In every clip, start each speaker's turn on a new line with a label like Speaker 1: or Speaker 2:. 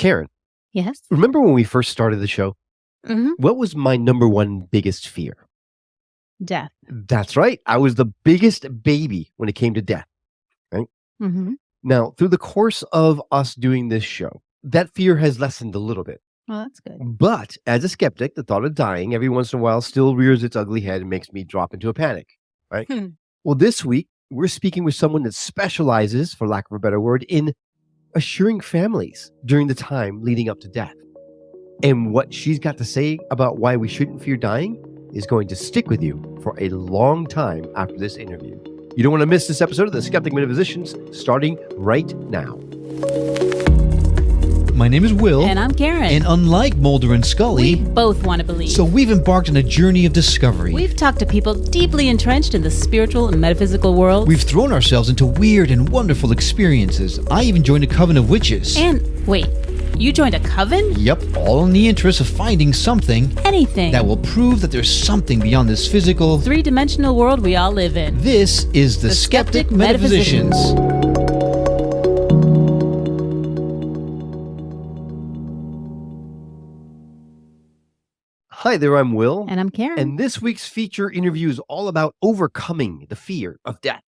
Speaker 1: Karen,
Speaker 2: Yes.
Speaker 1: remember when we first started the show?
Speaker 2: Hmm.
Speaker 1: What was my number one biggest fear?
Speaker 2: Death.
Speaker 1: That's right. I was the biggest baby when it came to death, right?
Speaker 2: Hmm.
Speaker 1: Now, through the course of us doing this show, that fear has lessened a little bit.
Speaker 2: Well, that's good.
Speaker 1: But as a skeptic, the thought of dying every once in a while still rears its ugly head and makes me drop into a panic, right?
Speaker 2: Hmm.
Speaker 1: Well, this week, we're speaking with someone that specializes, for lack of a better word, in assuring families during the time leading up to death. And what she's got to say about why we shouldn't fear dying is going to stick with you for a long time after this interview. You don't want to miss this episode of the Skeptic Metaphysicians, starting right now.
Speaker 3: My name is Will.
Speaker 2: And I'm Karen.
Speaker 3: And unlike Mulder and Scully,
Speaker 2: we both want to believe.
Speaker 3: So we've embarked on a journey of discovery.
Speaker 2: We've talked to people deeply entrenched in the spiritual and metaphysical world.
Speaker 3: We've thrown ourselves into weird and wonderful experiences. I even joined a coven of witches.
Speaker 2: And wait, you joined a coven?
Speaker 3: Yep, all in the interest of finding something.
Speaker 2: Anything.
Speaker 3: That will prove that there's something beyond this physical,
Speaker 2: three-dimensional world we all live in.
Speaker 3: This is the Skeptic Metaphysicians.
Speaker 1: Hi there, I'm Will.
Speaker 2: And I'm Karen.
Speaker 1: And this week's feature interview is all about overcoming the fear of death.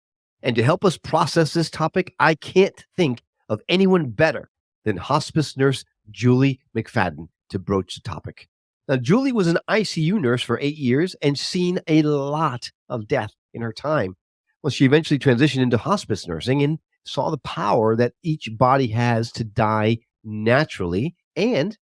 Speaker 1: And to help us process this topic, I can't think of anyone better than Hospice Nurse Julie McFadden to broach the topic. Now, Julie was an ICU nurse for 8 years and seen a lot of death in her time. Well, she eventually transitioned into hospice nursing and saw the power that each body has to die naturally and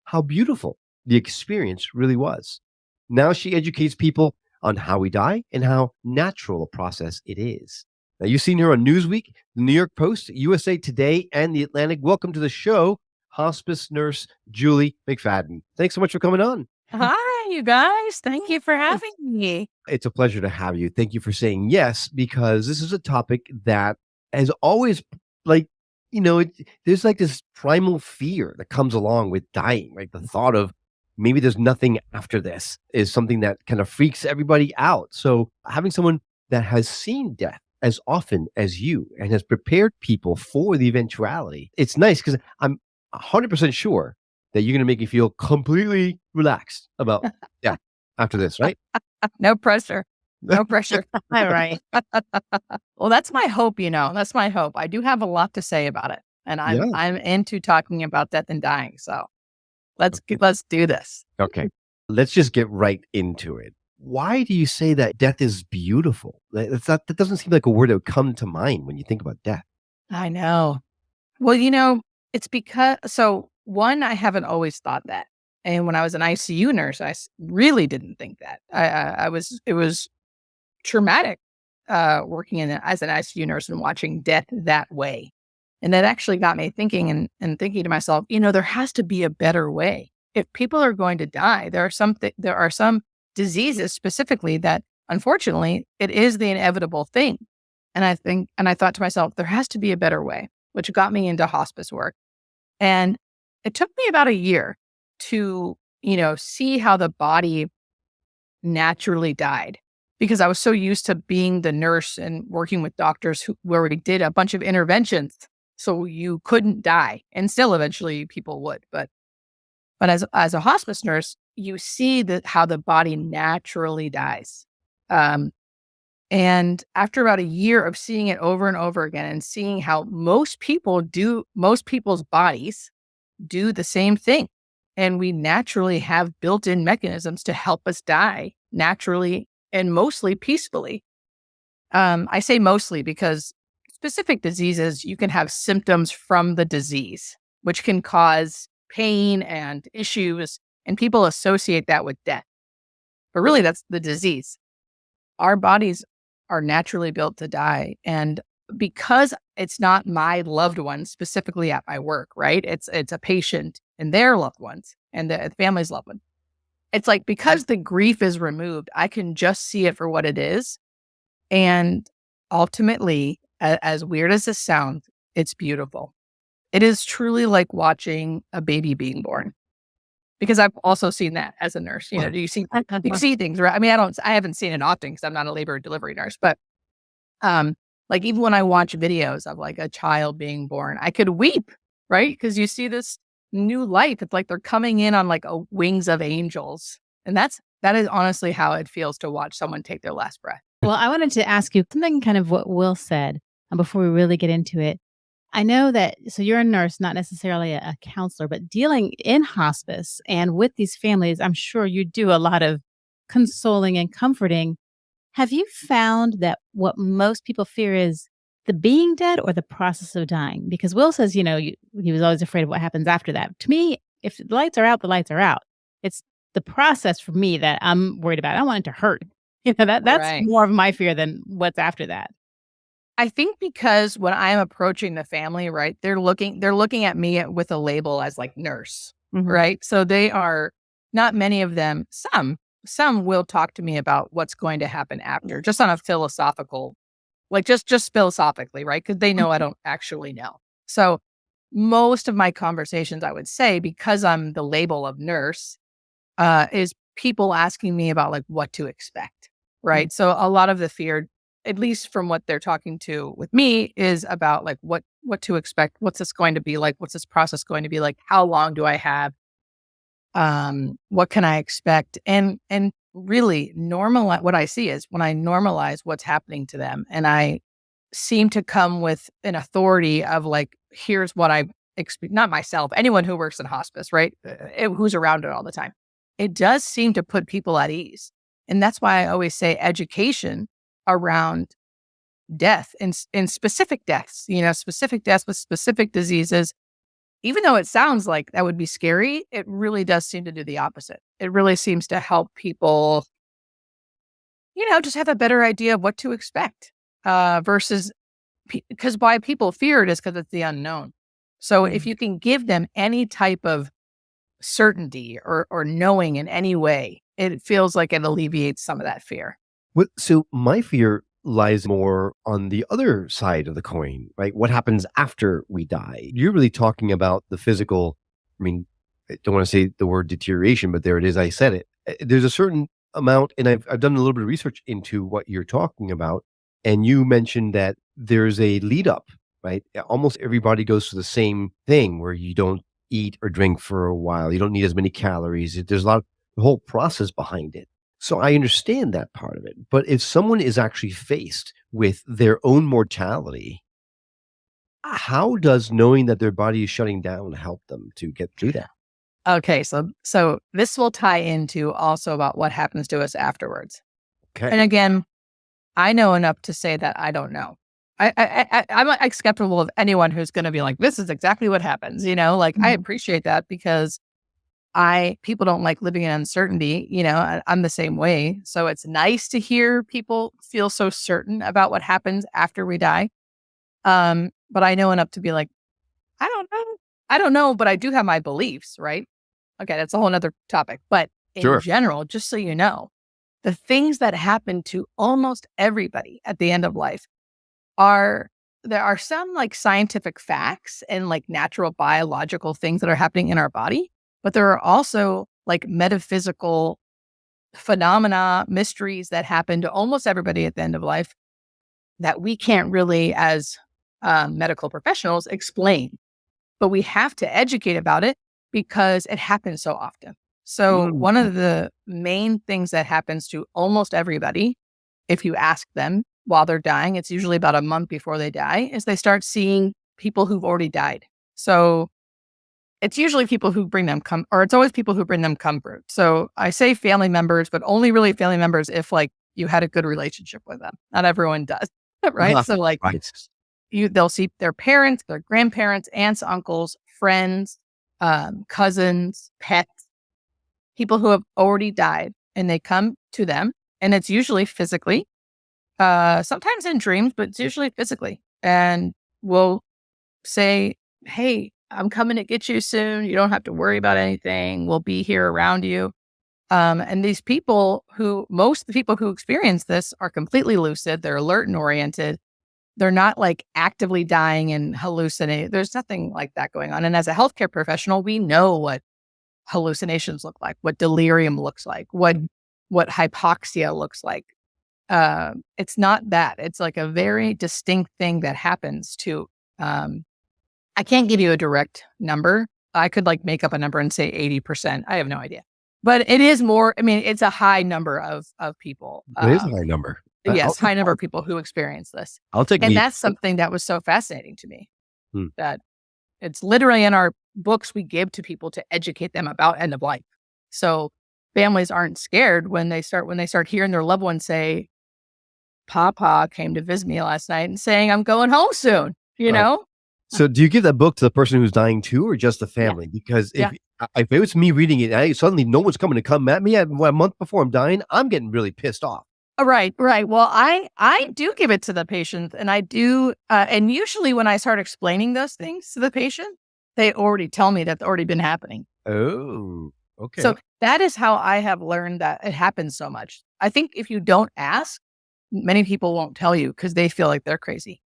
Speaker 1: how beautiful the experience really was. Now she educates people on how we die and how natural a process it is. Now, you've seen her on Newsweek, the New York Post, USA Today, and The Atlantic. Welcome to the show, Hospice Nurse Julie McFadden. Thanks so much for coming on.
Speaker 4: Hi, you guys. Thank you for having me.
Speaker 1: It's a pleasure to have you. Thank you for saying yes, because this is a topic that has always, there's like this primal fear that comes along with dying, right? The thought of maybe there's nothing after this is something that kind of freaks everybody out. So having someone that has seen death as often as you and has prepared people for the eventuality, it's nice because I'm 100% sure that you're going to make me feel completely relaxed about death after this, right?
Speaker 4: No pressure. No pressure. All right. Well, that's my hope, That's my hope. I do have a lot to say about it. And I'm into talking about death and dying. So let's do this.
Speaker 1: Okay. Let's just get right into it. Why do you say that death is beautiful? That doesn't seem like a word that would come to mind when you think about death.
Speaker 4: I know. Well, it's because, one, I haven't always thought that. And when I was an ICU nurse, I really didn't think that. It was traumatic working as an ICU nurse and watching death that way. And that actually got me thinking and thinking to myself, there has to be a better way. If people are going to die, there are some diseases specifically that, unfortunately, it is the inevitable thing. And I thought to myself, there has to be a better way, which got me into hospice work. And it took me about a year to, see how the body naturally died, because I was so used to being the nurse and working with doctors where we did a bunch of interventions so you couldn't die, and still eventually people would. But as a hospice nurse, you see how the body naturally dies. And after about a year of seeing it over and over again and seeing how most people's bodies do the same thing. And we naturally have built-in mechanisms to help us die naturally and mostly peacefully. I say mostly because specific diseases, you can have symptoms from the disease, which can cause pain and issues, and people associate that with death. But really, that's the disease. Our bodies are naturally built to die. And because it's not my loved ones specifically at my work, right? It's a patient and their loved ones and the family's loved one. It's like, because the grief is removed, I can just see it for what it is. And ultimately, as weird as this sounds, it's beautiful. It is truly like watching a baby being born. Because I've also seen that as a nurse. Do you see things, right? I mean, I haven't seen it often because I'm not a labor and delivery nurse, but like even when I watch videos of like a child being born, I could weep, right? Because you see this new life. It's like they're coming in on like a wings of angels. And that is honestly how it feels to watch someone take their last breath.
Speaker 2: Well, I wanted to ask you something kind of what Will said before we really get into it. I know that, so you're a nurse, not necessarily a counselor, but dealing in hospice and with these families, I'm sure you do a lot of consoling and comforting. Have you found that what most people fear is the being dead or the process of dying? Because Will says, he was always afraid of what happens after that. To me, if the lights are out, the lights are out. It's the process for me that I'm worried about. I don't want it to hurt. That's
Speaker 4: Right.
Speaker 2: more of my fear than what's after that.
Speaker 4: I think because when I'm approaching the family, right, they're looking at me with a label as like nurse,
Speaker 2: Mhm.
Speaker 4: right? So they are not many of them. Some will talk to me about what's going to happen after, just on a philosophical, like just philosophically, right? Because they know I don't actually know. So most of my conversations, I would say, because I'm the label of nurse, is people asking me about like what to expect, right? So a lot of the fear, at least from what they're talking to with me, is about like what to expect. What's this going to be like? What's this process going to be like? How long do I have? What can I expect? And really normalize what I see is when I normalize what's happening to them, and I seem to come with an authority of like, here's what I expect. Not myself, anyone who works in hospice, right? Who's around it all the time. It does seem to put people at ease, and that's why I always say education around death in specific deaths, specific deaths with specific diseases. Even though it sounds like that would be scary, it really does seem to do the opposite. It really seems to help people, just have a better idea of what to expect versus because why people fear it is because it's the unknown. So if you can give them any type of certainty or knowing in any way, it feels like it alleviates some of that fear.
Speaker 1: So my fear lies more on the other side of the coin, right? What happens after we die? You're really talking about the physical. I mean, I don't want to say the word deterioration, but there it is. I said it. There's a certain amount, and I've done a little bit of research into what you're talking about. And you mentioned that there's a lead up, right? Almost everybody goes through the same thing where you don't eat or drink for a while. You don't need as many calories. There's a lot of the whole process behind it. So I understand that part of it. But if someone is actually faced with their own mortality, how does knowing that their body is shutting down help them to get through that?
Speaker 4: Okay, so this will tie into also about what happens to us afterwards.
Speaker 1: Okay.
Speaker 4: And again, I know enough to say that I don't know. I'm like skeptical of anyone who's going to be like, this is exactly what happens. I appreciate that because people don't like living in uncertainty. I'm the same way. So it's nice to hear people feel so certain about what happens after we die. But I know enough to be like, I don't know, but I do have my beliefs, right? Okay, that's a whole nother topic. But in
Speaker 1: Sure.
Speaker 4: general, just so you know, the things that happen to almost everybody at the end of life there are some like scientific facts and like natural biological things that are happening in our body, but there are also like metaphysical phenomena, mysteries that happen to almost everybody at the end of life that we can't really, as medical professionals, explain. But we have to educate about it because it happens so often. So one of the main things that happens to almost everybody, if you ask them while they're dying, it's usually about a month before they die, is they start seeing people who've already died. So it's usually people who bring them it's always people who bring them comfort. So I say family members, but only really family members if like you had a good relationship with them. Not everyone does, right? So like
Speaker 1: Right.
Speaker 4: they'll see their parents, their grandparents, aunts, uncles, friends, cousins, pets, people who have already died, and they come to them, and it's usually physically, sometimes in dreams, but it's usually physically, and we'll say, "Hey, I'm coming to get you soon. You don't have to worry about anything. We'll be here around you." And these people most of the people who experience this are completely lucid. They're alert and oriented. They're not like actively dying and hallucinating. There's nothing like that going on. And as a healthcare professional, we know what hallucinations look like, what delirium looks like, what hypoxia looks like. It's not that. It's like a very distinct thing that happens to. I can't give you a direct number I could like make up a number and say 80%. I have no idea. But it is more, I mean, it's a high number of people.
Speaker 1: It is a high number.
Speaker 4: Yes, high number of people who experience this.
Speaker 1: I'll take
Speaker 4: And that's something that was so fascinating to me. That it's literally in our books we give to people to educate them about end of life. So families aren't scared when they start hearing their loved ones say, Papa came to visit me last night and saying, I'm going home soon, you know?
Speaker 1: So do you give that book to the person who's dying too, or just the family? Yeah. Because if it was me reading it, suddenly no one's coming to come at me a month before I'm dying, I'm getting really pissed off.
Speaker 4: Right. Well, I do give it to the patient, and I do. And usually when I start explaining those things to the patient, they already tell me that's already been happening.
Speaker 1: Oh, okay.
Speaker 4: So that is how I have learned that it happens so much. I think if you don't ask, many people won't tell you because they feel like they're crazy.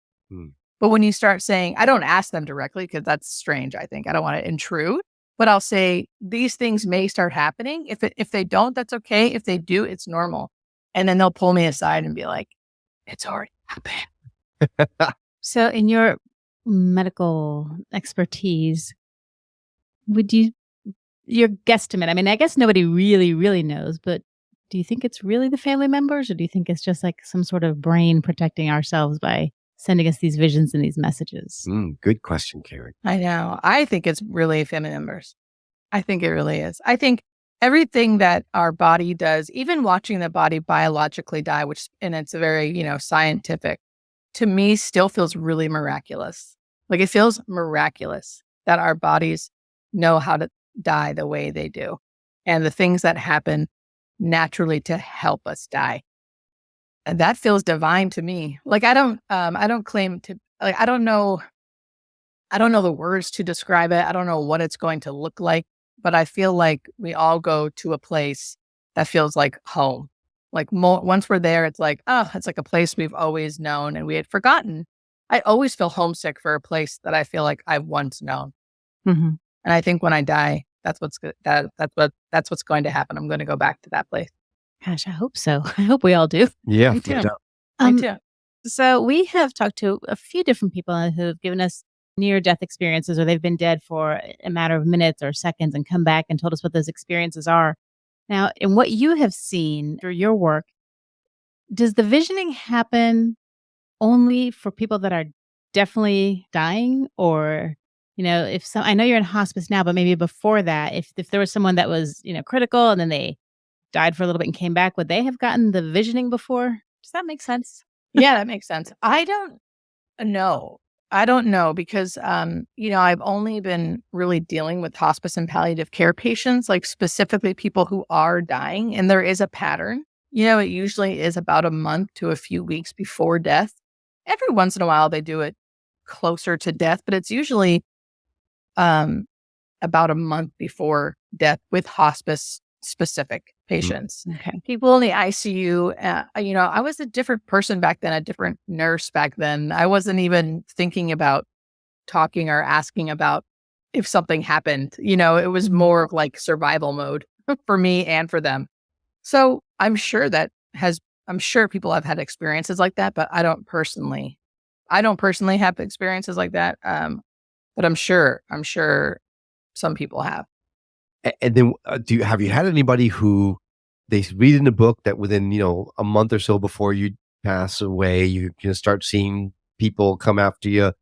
Speaker 4: But when you start saying, I don't ask them directly because that's strange. I think I don't want to intrude, but I'll say these things may start happening. If they don't, that's okay. If they do, it's normal. And then they'll pull me aside and be like, it's already happened.
Speaker 2: So in your medical expertise, your guesstimate, I mean, I guess nobody really, really knows, but do you think it's really the family members, or do you think it's just like some sort of brain protecting ourselves by sending us these visions and these messages?
Speaker 1: Good question, Karen.
Speaker 4: I know. I think it's really family members. I think it really is. I think everything that our body does, even watching the body biologically die, and it's a very, scientific, to me still feels really miraculous. Like it feels miraculous that our bodies know how to die the way they do. And the things that happen naturally to help us die. And that feels divine to me. Like I don't claim to, like, I don't know the words to describe it. I don't know what it's going to look like. But I feel like we all go to a place that feels like home. Like once we're there, it's like, it's like a place we've always known and we had forgotten. I always feel homesick for a place that I feel like I've once known.
Speaker 2: Mm-hmm.
Speaker 4: And I think when I die, that's what's going to happen. I'm going to go back to that place.
Speaker 2: Gosh, I hope so. I hope we all do.
Speaker 1: Yeah,
Speaker 4: Me too.
Speaker 2: Me
Speaker 4: too.
Speaker 2: So we have talked to a few different people who have given us near-death experiences, or they've been dead for a matter of minutes or seconds and come back and told us what those experiences are. Now, in what you have seen through your work, does the visioning happen only for people that are definitely dying? Or, I know you're in hospice now, but maybe before that, if there was someone that was, critical and then they died for a little bit and came back, would they have gotten the visioning before? Does that make sense?
Speaker 4: Yeah, that makes sense. I don't know because, I've only been really dealing with hospice and palliative care patients, like specifically people who are dying. And there is a pattern. It usually is about a month to a few weeks before death. Every once in a while, they do it closer to death, but it's usually about a month before death with hospice specific patients.
Speaker 2: Okay.
Speaker 4: People in the ICU, I was a different person back then, a different nurse back then. I wasn't even thinking about talking or asking about if something happened. It was more of like survival mode for me and for them. So I'm sure people have had experiences like that, but I don't personally have experiences like that. But I'm sure some people have.
Speaker 1: And then have you had anybody who they read in the book that within, a month or so before you pass away, you can start seeing people come after you?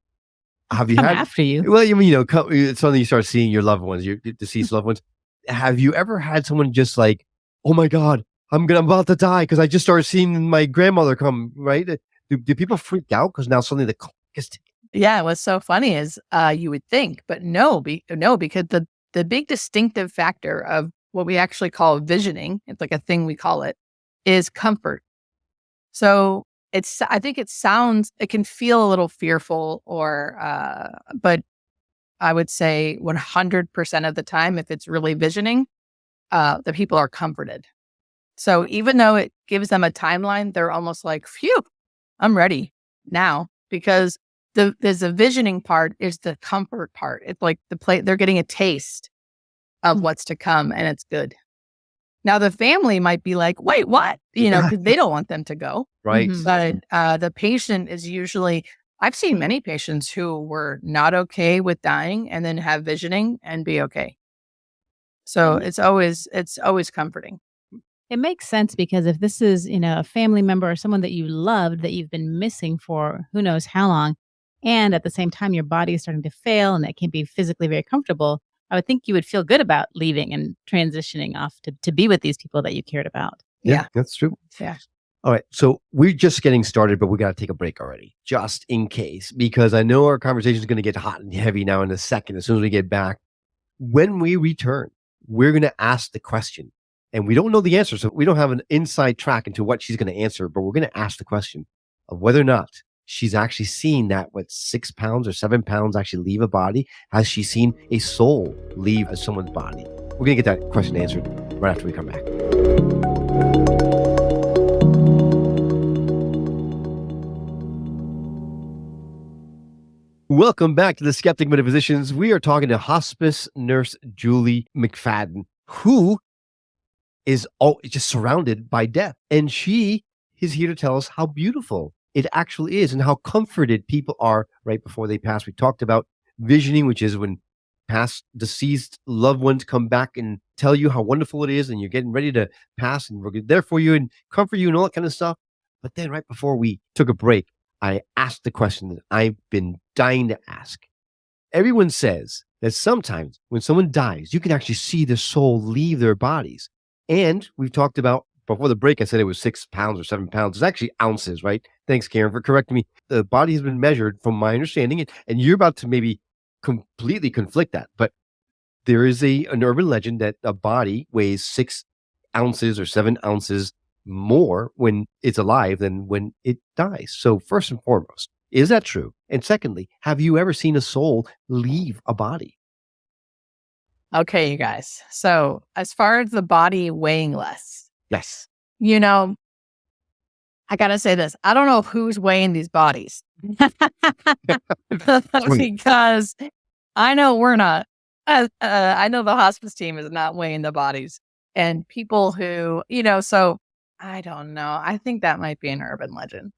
Speaker 1: Have you
Speaker 2: come
Speaker 1: had
Speaker 2: after you?
Speaker 1: Well, suddenly you start seeing your loved ones, your deceased loved ones. Have you ever had someone just like, oh my God, I'm about to die because I just started seeing my grandmother come, right? Do people freak out because now suddenly the clock is ticking?
Speaker 4: Yeah, what's so funny is you would think, but no, because the big distinctive factor of what we actually call visioning, it's like a thing we call it, is comfort. So I think it can feel a little fearful but I would say 100% of the time, if it's really visioning, the people are comforted. So even though it gives them a timeline, they're almost like, phew, I'm ready now, because there's a visioning part is the comfort part. It's like they're getting a taste of what's to come, and it's good. Now the family might be like, wait, what? Because they don't want them to go.
Speaker 1: Right.
Speaker 2: Mhm.
Speaker 4: But the patient is usually, I've seen many patients who were not okay with dying and then have visioning and be okay. So it's always comforting.
Speaker 2: It makes sense because if this is, a family member or someone that you loved that you've been missing for who knows how long, and at the same time your body is starting to fail and it can be physically very comfortable, I would think you would feel good about leaving and transitioning off to be with these people that you cared about.
Speaker 4: Yeah.
Speaker 1: That's true.
Speaker 4: Yeah.
Speaker 1: All right. So we're just getting started, but we got to take a break already, just in case, because I know our conversation is going to get hot and heavy now in a second as soon as we get back. When we return, we're going to ask the question. And we don't know the answer, so we don't have an inside track into what she's going to answer, but we're going to ask the question of whether or not she's actually seen that, 6 pounds or 7 pounds actually leave a body. Has she seen a soul leave someone's body? We're going to get that question answered right after we come back. Welcome back to the Skeptic Metaphysicians. We are talking to Hospice Nurse Julie McFadden, who is just surrounded by death. And she is here to tell us how beautiful it actually is and how comforted people are right before they pass. We talked about visioning, which is when past deceased loved ones come back and tell you how wonderful it is and you're getting ready to pass and we're there for you and comfort you and all that kind of stuff. But then right before we took a break, I asked the question that I've been dying to ask. Everyone says that sometimes when someone dies, you can actually see the soul leave their bodies. And we've talked about, before the break, I said it was 6 pounds or 7 pounds. It's actually ounces, right? Thanks, Karen, for correcting me. The body has been measured from my understanding, and you're about to maybe completely conflict that. But there is an urban legend that a body weighs 6 ounces or 7 ounces more when it's alive than when it dies. So first and foremost, is that true? And secondly, have you ever seen a soul leave a body?
Speaker 4: Okay, you guys. So as far as the body weighing less,
Speaker 1: Yes.
Speaker 4: I got to say this. I don't know who's weighing these bodies because I know we're not. I know the hospice team is not weighing the bodies and people who, so I don't know. I think that might be an urban legend.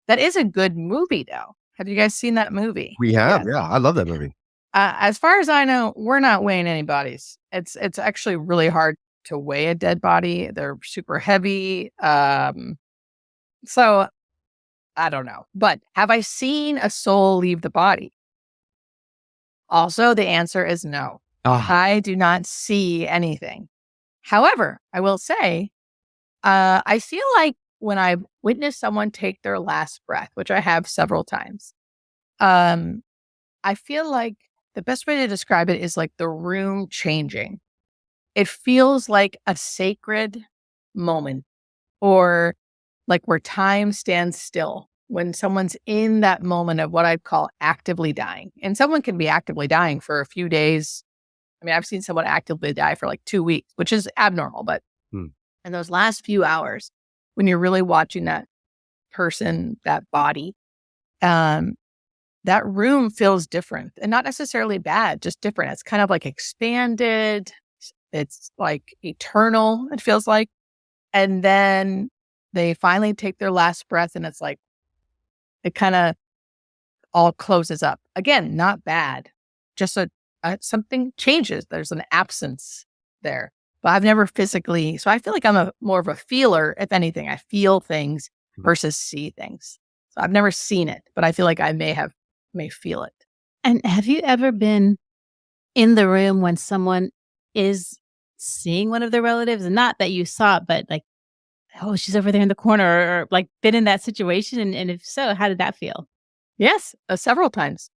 Speaker 4: That is a good movie though. Have you guys seen that movie?
Speaker 1: We have. Yeah. I love that movie.
Speaker 4: As far as I know, we're not weighing any bodies. It's actually really hard to weigh a dead body. They're super heavy. So I don't know. But have I seen a soul leave the body? Also, the answer is no. I do not see anything. However, I will say, I feel like when I witness someone take their last breath, which I have several times, I feel like the best way to describe it is like the room changing. It feels like a sacred moment or like where time stands still when someone's in that moment of what I'd call actively dying. And someone can be actively dying for a few days. I mean, I've seen someone actively die for like 2 weeks, which is abnormal. But in those last few hours, when you're really watching that person, that body, that room feels different and not necessarily bad, just different. It's kind of like expanded. It's like eternal, it feels like. And then they finally take their last breath and it's like, it kind of all closes up. Again, not bad. Just something changes. There's an absence there. But I've never physically, so I feel like I'm more of a feeler, if anything. I feel things versus see things. So I've never seen it, but I feel like I may feel it.
Speaker 2: And have you ever been in the room when someone is seeing one of their relatives? And not that you saw it, but like, oh, she's over there in the corner, or like been in that situation? And if so, how did that feel?
Speaker 4: Yes, several times.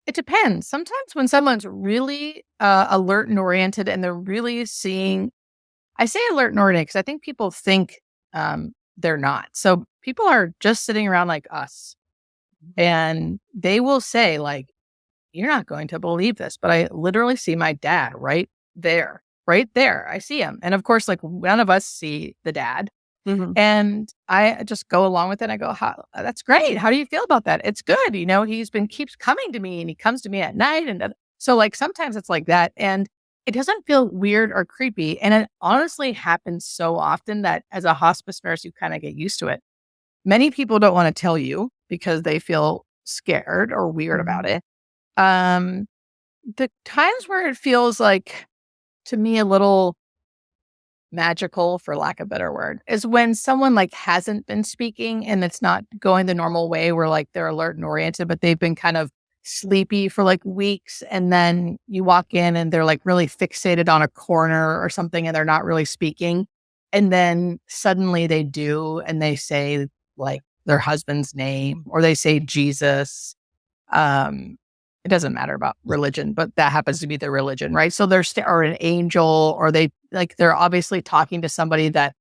Speaker 4: It depends. Sometimes when someone's really alert and oriented and they're really seeing, I say alert and oriented because I think people think they're not. So people are just sitting around like us and they will say like, you're not going to believe this, but I literally see my dad right there. I see him. And of course, like none of us see the dad. Mm-hmm. And I just go along with it. I go, that's great. How do you feel about that? It's good. Keeps coming to me and he comes to me at night. And so like, sometimes it's like that and it doesn't feel weird or creepy. And it honestly happens so often that as a hospice nurse, you kind of get used to it. Many people don't want to tell you because they feel scared or weird about it. The times where it feels like, to me, a little magical, for lack of a better word, is when someone like hasn't been speaking and it's not going the normal way where like they're alert and oriented, but they've been kind of sleepy for like weeks. And then you walk in and they're like really fixated on a corner or something and they're not really speaking. And then suddenly they do, and they say like their husband's name, or they say Jesus. It doesn't matter about religion, but that happens to be their religion, right? So they're or an angel, or they're obviously talking to somebody that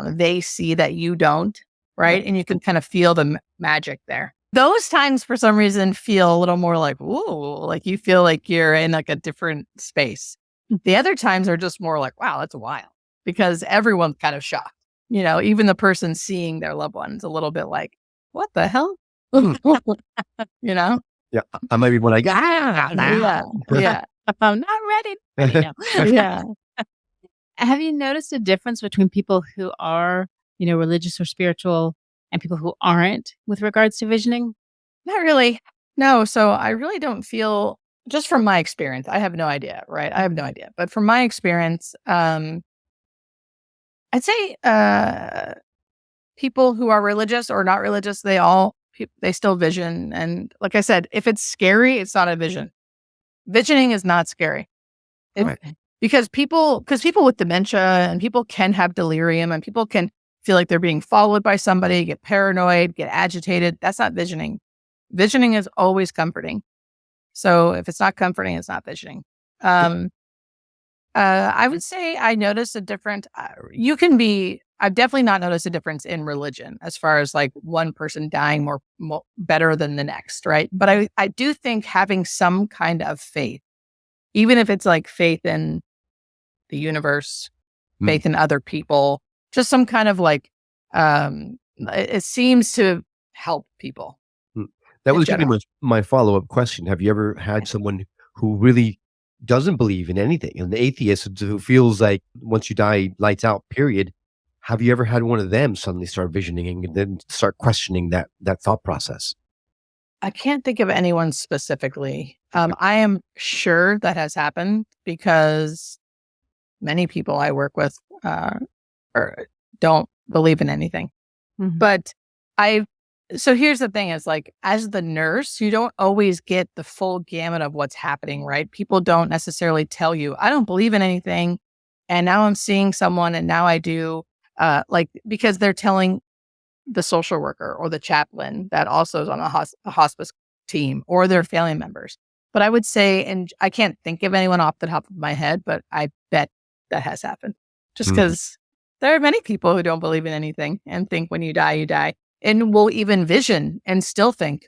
Speaker 4: they see that you don't, right? And you can kind of feel the magic there. Those times, for some reason, feel a little more like, ooh, like you feel like you're in like a different space. The other times are just more like, wow, that's wild, because everyone's kind of shocked. Even the person seeing their loved ones a little bit like, what the hell?
Speaker 1: Yeah, I might be one like,
Speaker 4: Yeah.
Speaker 2: I'm not ready now.
Speaker 4: Yeah.
Speaker 2: Have you noticed a difference between people who are, religious or spiritual and people who aren't with regards to visioning?
Speaker 4: Not really. No. So I really don't feel, just from my experience, I have no idea, right? I have no idea. But from my experience, I'd say people who are religious or not religious, they still vision. And like I said, if it's scary, it's not a vision. Visioning is not scary.
Speaker 1: Right.
Speaker 4: Because people with dementia and people can have delirium and people can feel like they're being followed by somebody, get paranoid, get agitated. That's not visioning. Visioning is always comforting. So if it's not comforting, it's not visioning. I would say I noticed a different, I've definitely not noticed a difference in religion as far as like one person dying more better than the next, right? But I do think having some kind of faith, even if it's like faith in the universe, faith in other people, just some kind of like, it seems to help people.
Speaker 1: That was going to be my follow-up question. Have you ever had someone who really doesn't believe in anything, an atheist who feels like once you die, lights out, period? Have you ever had one of them suddenly start visioning and then start questioning that thought process?
Speaker 4: I can't think of anyone specifically. I am sure that has happened because many people I work with don't believe in anything.
Speaker 2: Mm-hmm.
Speaker 4: But so here's the thing is like, as the nurse, you don't always get the full gamut of what's happening, right? People don't necessarily tell you, I don't believe in anything. And now I'm seeing someone and now I do, because they're telling the social worker or the chaplain that also is on a hospice team or their family members. But I would say, and I can't think of anyone off the top of my head, but I bet that has happened just because there are many people who don't believe in anything and think when you die, you die. And will even vision and still think,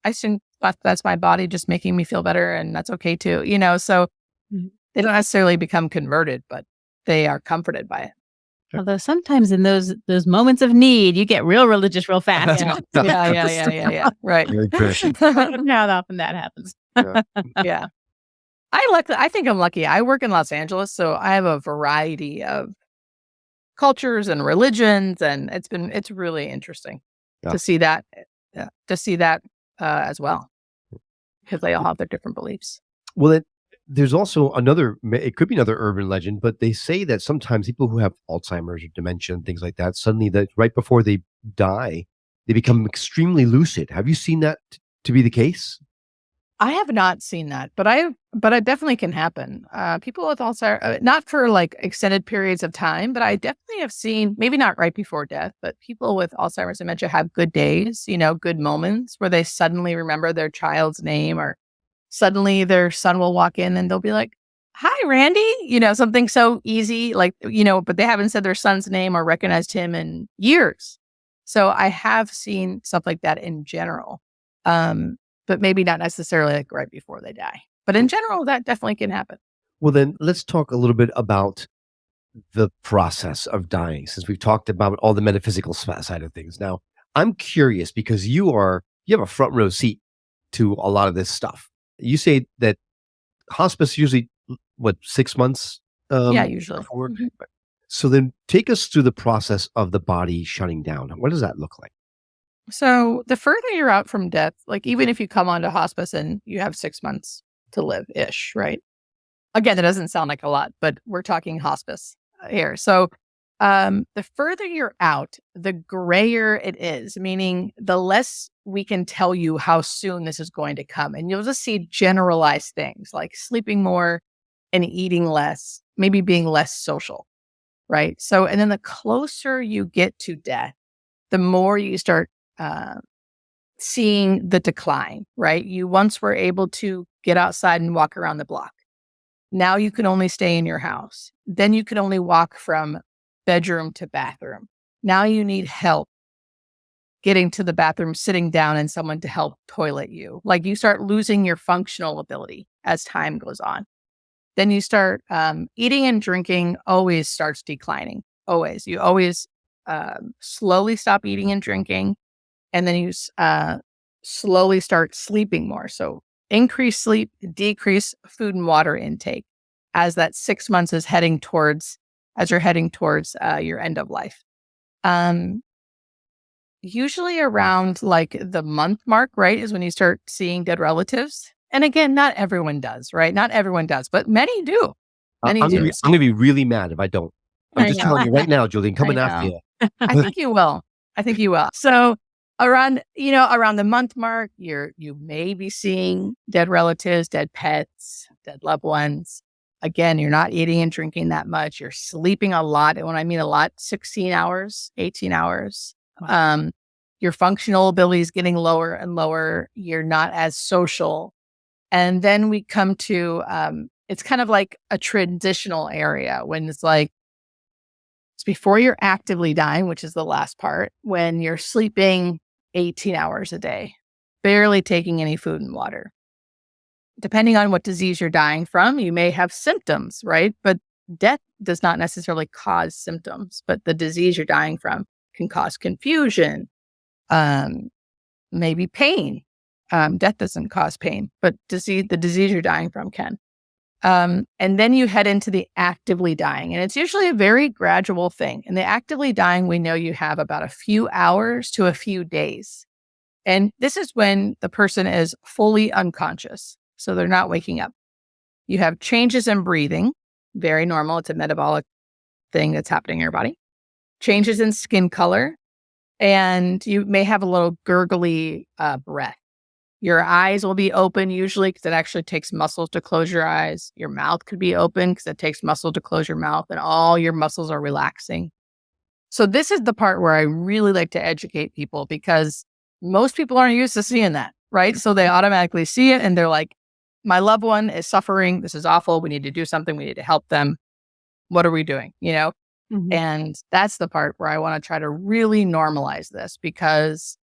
Speaker 4: I think that's my body just making me feel better and that's okay too. So they don't necessarily become converted, but they are comforted by it.
Speaker 2: Although sometimes in those moments of need, you get real religious real fast.
Speaker 4: Yeah. Right.
Speaker 2: How often that happens.
Speaker 4: Yeah. I think I'm lucky. I work in Los Angeles, so I have a variety of cultures and religions, and it's really interesting to see that as well, because they all have their different beliefs.
Speaker 1: Well, there's also it could be another urban legend, but they say that sometimes people who have Alzheimer's or dementia and things like that, suddenly that right before they die, they become extremely lucid. Have you seen that to be the case?
Speaker 4: I have not seen that, but it definitely can happen. People with Alzheimer's, not for like extended periods of time, but I definitely have seen, maybe not right before death, but people with Alzheimer's dementia have good days, good moments where they suddenly remember their child's name, or suddenly their son will walk in and they'll be like, hi, Randy, something so easy, like, but they haven't said their son's name or recognized him in years. So I have seen stuff like that in general. But maybe not necessarily like right before they die. But in general, that definitely can happen.
Speaker 1: Well, then let's talk a little bit about the process of dying, since we've talked about all the metaphysical side of things. Now, I'm curious because you have a front row seat to a lot of this stuff. You say that hospice usually, 6 months?
Speaker 4: Yeah, usually.
Speaker 1: Before? So then take us through the process of the body shutting down. What does that look like?
Speaker 4: So the further you're out from death, like even if you come onto hospice and you have 6 months to live ish, right? Again, that doesn't sound like a lot, but we're talking hospice here. So the further you're out, the grayer it is, meaning the less we can tell you how soon this is going to come. And you'll just see generalized things like sleeping more and eating less, maybe being less social, right? So, and then the closer you get to death, the more you start seeing the decline, right? You once were able to get outside and walk around the block. Now you can only stay in your house. Then you can only walk from bedroom to bathroom. Now you need help getting to the bathroom, sitting down, and someone to help toilet you. Like you start losing your functional ability as time goes on. Then you start eating and drinking always starts declining. Always. You always slowly stop eating and drinking. And then you slowly start sleeping more. So increase sleep, decrease food and water intake as that 6 months is heading towards, as you're heading towards your end of life. Usually around like the month mark, right, is when you start seeing dead relatives. And again, not everyone does, right? Not everyone does, but many do. Many
Speaker 1: I'm
Speaker 4: do.
Speaker 1: going to be really mad if I don't. I'm just telling you right now, Julie, I'm coming after you.
Speaker 4: I think you will. I think you will. So around the month mark, you may be seeing dead relatives, dead pets, dead loved ones. Again, you're not eating and drinking that much. You're sleeping a lot. And when I mean a lot, 16 hours, 18 hours. Your functional ability is getting lower and lower. You're not as social. And then we come to, it's kind of like a transitional area when it's like, it's before you're actively dying, which is the last part, when you're sleeping 18 hours a day, barely taking any food and water. Depending on what disease you're dying from, you may have symptoms, right? But death does not necessarily cause symptoms, but the disease you're dying from can cause confusion, maybe pain. Death doesn't cause pain, but the disease you're dying from can. And then you head into the actively dying. And it's usually a very gradual thing. In the actively dying, we know you have about a few hours to a few days. And this is when the person is fully unconscious. So they're not waking up. You have changes in breathing, very normal. It's a metabolic thing that's happening in your body. Changes in skin color. And you may have a little gurgly breath. Your eyes will be open usually because it actually takes muscles to close your eyes. Your mouth could be open because it takes muscle to close your mouth, and all your muscles are relaxing. So this is the part where I really like to educate people because most people aren't used to seeing that, right? So they automatically see it and they're like, my loved one is suffering. This is awful. We need to do something. We need to help them. What are we doing?
Speaker 2: Mm-hmm.
Speaker 4: And that's the part where I want to try to really normalize this because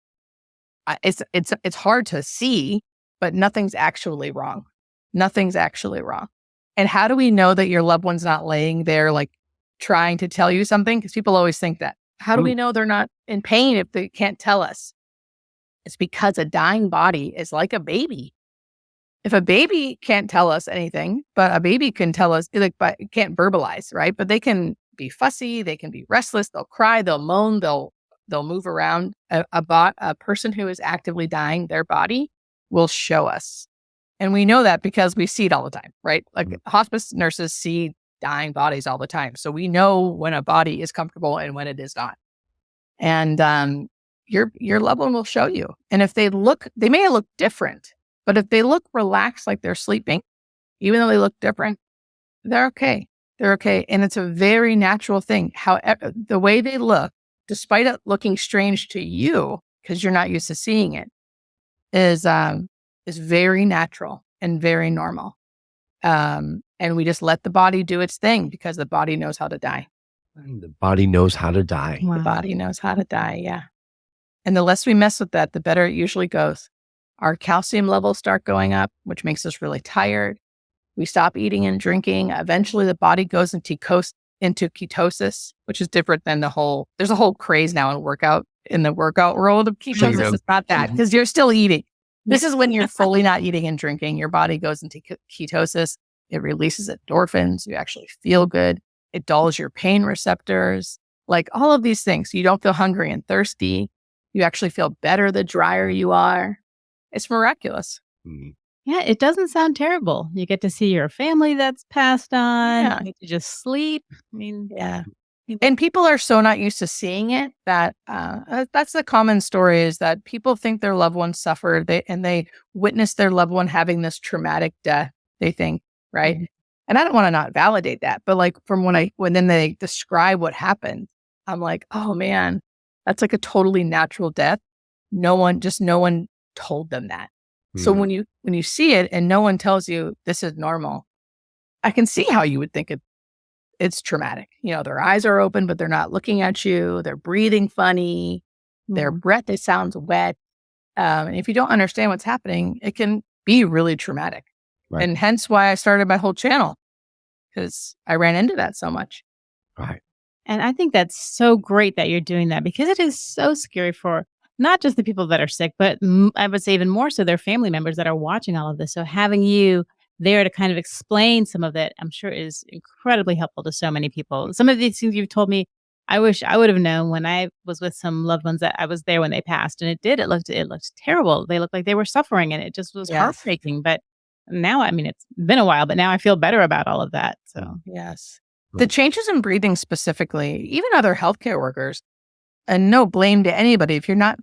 Speaker 4: it's hard to see, but nothing's actually wrong. Nothing's actually wrong. And how do we know that your loved one's not laying there like trying to tell you something? Because people always think that. How do we know they're not in pain if they can't tell us? It's because a dying body is like a baby. If a baby can't tell us anything, but a baby can tell us, but it can't verbalize, right? But they can be fussy, they can be restless, they'll cry, they'll moan, they'll move around. A person who is actively dying, their body will show us. And we know that because we see it all the time, right? Like hospice nurses see dying bodies all the time. So we know when a body is comfortable and when it is not. And your loved one will show you. And if they may look different, but if they look relaxed like they're sleeping, even though they look different, they're okay. They're okay. And it's a very natural thing. However, the way they look, despite it looking strange to you, because you're not used to seeing it, is very natural and very normal. And we just let the body do its thing because the body knows how to die.
Speaker 1: The body knows how to die.
Speaker 2: Wow.
Speaker 4: The body knows how to die, yeah. And the less we mess with that, the better it usually goes. Our calcium levels start going up, which makes us really tired. We stop eating and drinking. Eventually, the body goes into ketosis, which is different than there's a whole craze now in the workout world of ketosis. It's not that because you're still eating. This is when you're fully not eating and drinking. Your body goes into ketosis. It releases endorphins. You actually feel good. It dulls your pain receptors, like all of these things. You don't feel hungry and thirsty. You actually feel better the drier you are. It's miraculous.
Speaker 1: Mm.
Speaker 2: Yeah, it doesn't sound terrible. You get to see your family that's passed on.
Speaker 4: Yeah.
Speaker 2: You get to just sleep. I mean,
Speaker 4: Yeah. And people are so not used to seeing it that that's the common story, is that people think their loved one suffered, they witness their loved one having this traumatic death, they think, right?
Speaker 2: Mhm.
Speaker 4: And I don't want to not validate that, but like from when then they describe what happened, I'm like, oh man, that's like a totally natural death. No one told them that. So
Speaker 1: Mm.
Speaker 4: when you see it and no one tells you this is normal, I can see how you would think it's traumatic. Their eyes are open, but they're not looking at you. They're breathing funny. Their
Speaker 2: Mhm.
Speaker 4: breath, it sounds wet. And if you don't understand what's happening, it can be really traumatic.
Speaker 1: Right.
Speaker 4: And hence why I started my whole channel, because I ran into that so much.
Speaker 1: Right.
Speaker 2: And I think that's so great that you're doing that, because it is so scary for not just the people that are sick, but I would say even more so their family members that are watching all of this. So having you there to kind of explain some of it, I'm sure is incredibly helpful to so many people. Some of these things you've told me, I wish I would have known when I was with some loved ones that I was there when they passed, and it looked terrible. They looked like they were suffering, and it just was
Speaker 4: Yes.
Speaker 2: heartbreaking. But now, I mean, it's been a while, but now I feel better about all of that. So
Speaker 4: Yes.
Speaker 1: Right.
Speaker 4: The changes in breathing specifically, even other healthcare workers, and no blame to anybody if you're not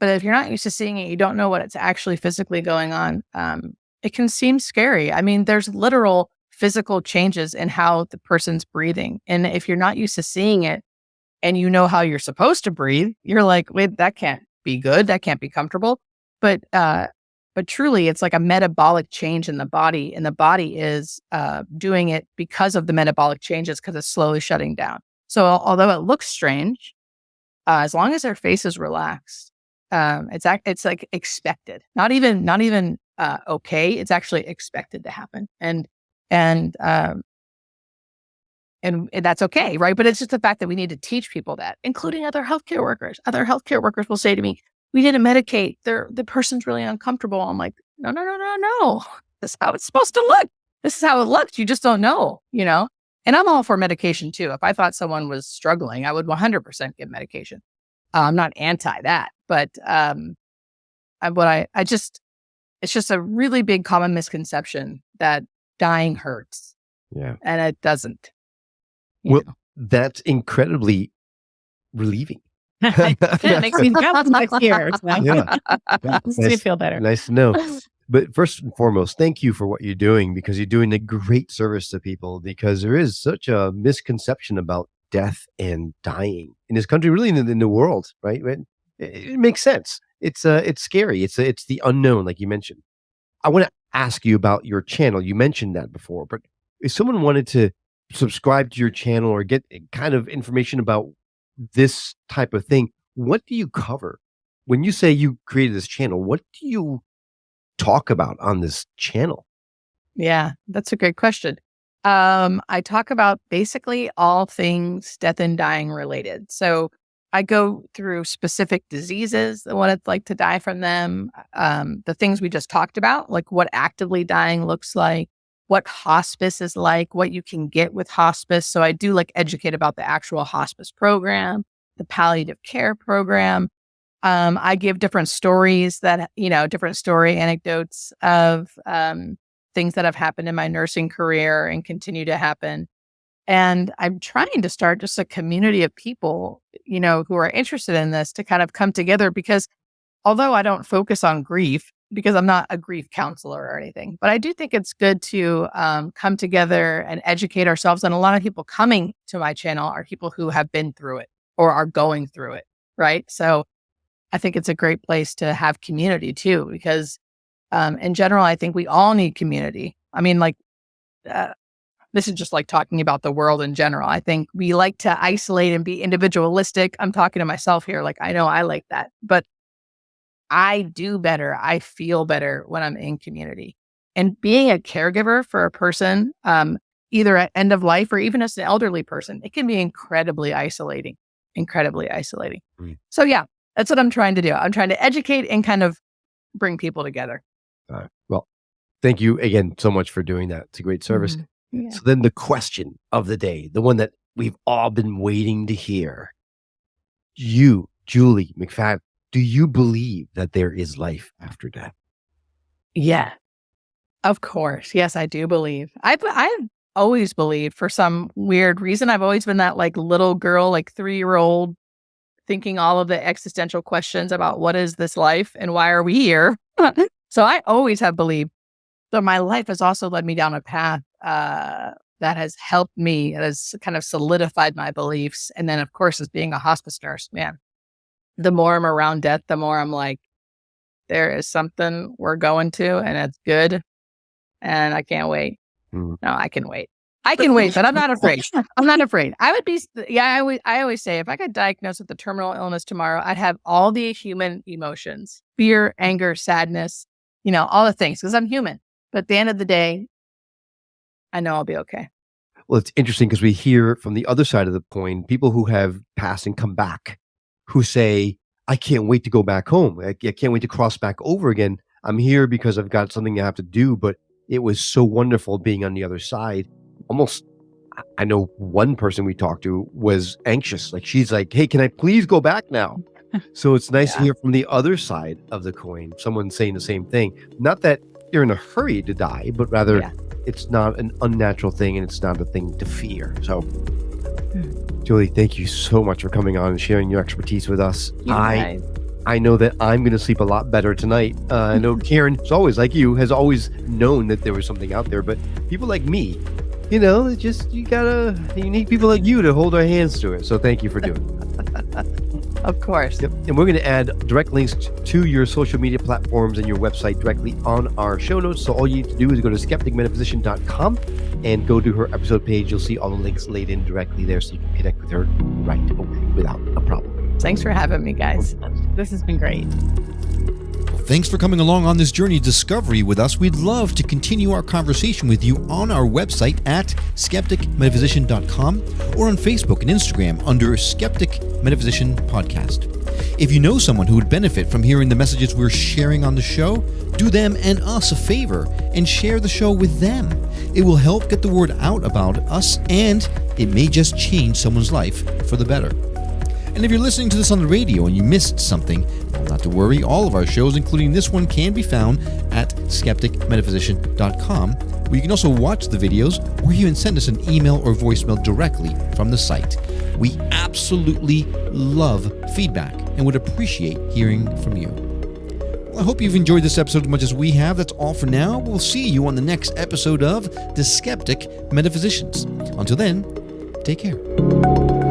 Speaker 4: used to seeing it, you don't know what it's actually physically going on. It can seem scary. I mean, there's literal physical changes in how the person's breathing. And if you're not used to seeing it and you know how you're supposed to breathe, you're like, wait, that can't be good. That can't be comfortable. But truly, it's like a metabolic change in the body. And the body is doing it because of the metabolic changes, because it's slowly shutting down. So although it looks strange, as long as their face is relaxed, it's like expected. Not even okay. It's actually expected to happen, and that's okay, right? But it's just the fact that we need to teach people that, including other healthcare workers. Other healthcare workers will say to me, "We didn't medicate. The person's really uncomfortable." I'm like, "No, no, no, no, no. This is how it's supposed to look. This is how it looks. You just don't know, you know." And I'm all for medication too. If I thought someone was struggling, I would 100% give medication. I'm not anti that, but it's just a really big common misconception that dying hurts,
Speaker 1: Yeah.
Speaker 4: and it doesn't. you
Speaker 1: Well,
Speaker 4: know.
Speaker 1: that's incredibly relieving.
Speaker 2: it makes me feel like here. So.
Speaker 1: Yeah.
Speaker 2: Makes me feel better.
Speaker 1: Nice to know. But first and foremost, thank you for what you're doing, because you're doing a great service to people, because there is such a misconception about death and dying in this country, really in the world, right? It makes sense. It's scary. It's the unknown, like you mentioned. I want to ask you about your channel. You mentioned that before, but if someone wanted to subscribe to your channel or get kind of information about this type of thing, what do you cover? When you say you created this channel, what do you talk about on this channel?
Speaker 4: Yeah, that's a great question. I talk about basically all things death and dying related. So I go through specific diseases, what it's like to die from them, the things we just talked about, like what actively dying looks like, what hospice is like, what you can get with hospice. So I do like educate about the actual hospice program, the palliative care program. I give different stories different story anecdotes of things that have happened in my nursing career and continue to happen. And I'm trying to start just a community of people, who are interested in this, to kind of come together, because although I don't focus on grief, because I'm not a grief counselor or anything, but I do think it's good to come together and educate ourselves. And a lot of people coming to my channel are people who have been through it or are going through it, right? So I think it's a great place to have community too, because in general, I think we all need community. I mean, this is just like talking about the world in general. I think we like to isolate and be individualistic. I'm talking to myself here. Like, I know I like that, but I do better. I feel better when I'm in community. And being a caregiver for a person, either at end of life or even as an elderly person, it can be incredibly isolating. Mm. So yeah, that's what I'm trying to do. I'm trying to educate and kind of bring people together.
Speaker 1: Well, thank you again so much for doing that. It's a great service.
Speaker 4: Mhm. Yeah.
Speaker 1: So then the question of the day, the one that we've all been waiting to hear. You, Julie McFadden, do you believe that there is life after death?
Speaker 4: Yeah, of course. Yes, I do believe. I've always believed for some weird reason. I've always been that like little girl, like 3-year-old, thinking all of the existential questions about what is this life and why are we here? So I always have believed. So my life has also led me down a path that has helped me, that has kind of solidified my beliefs. And then, of course, as being a hospice nurse, man, the more I'm around death, the more I'm like, there is something we're going to, and it's good. And I can't wait. No, I can wait. I can wait, but I'm not afraid. I'm not afraid. I would be, I always say if I got diagnosed with a terminal illness tomorrow, I'd have all the human emotions, fear, anger, sadness, all the things, because I'm human. But at the end of the day, I know I'll be okay.
Speaker 1: Well, it's interesting because we hear from the other side of the coin, people who have passed and come back, who say, I can't wait to go back home. I can't wait to cross back over again. I'm here because I've got something I have to do, but it was so wonderful being on the other side. Almost, I know one person we talked to was anxious. Like, she's like, hey, can I please go back now? So it's nice to hear from the other side of the coin, someone saying the same thing. Not that you're in a hurry to die, but rather it's not an unnatural thing and it's not a thing to fear. So, Julie, thank you so much for coming on and sharing your expertise with us. I know that I'm going to sleep a lot better tonight. I know Karen, is always like you, has always known that there was something out there, but people like me, you need people like you to hold our hands through it. So thank you for doing it.
Speaker 4: Of course.
Speaker 1: Yep. And we're going to add direct links to your social media platforms and your website directly on our show notes. So all you need to do is go to skepticmetaphysician.com and go to her episode page. You'll see all the links laid in directly there so you can connect with her right away without a problem.
Speaker 4: Thanks for having me, guys.
Speaker 2: This has been great.
Speaker 3: Thanks for coming along on this journey of discovery with us. We'd love to continue our conversation with you on our website at skepticmetaphysician.com or on Facebook and Instagram under Skeptic Metaphysician Podcast. If you know someone who would benefit from hearing the messages we're sharing on the show, do them and us a favor and share the show with them. It will help get the word out about us, and it may just change someone's life for the better. And if you're listening to this on the radio and you missed something, well, not to worry. All of our shows, including this one, can be found at skepticmetaphysician.com, where you can also watch the videos or even send us an email or voicemail directly from the site. We absolutely love feedback and would appreciate hearing from you. Well, I hope you've enjoyed this episode as much as we have. That's all for now. We'll see you on the next episode of The Skeptic Metaphysicians. Until then, take care.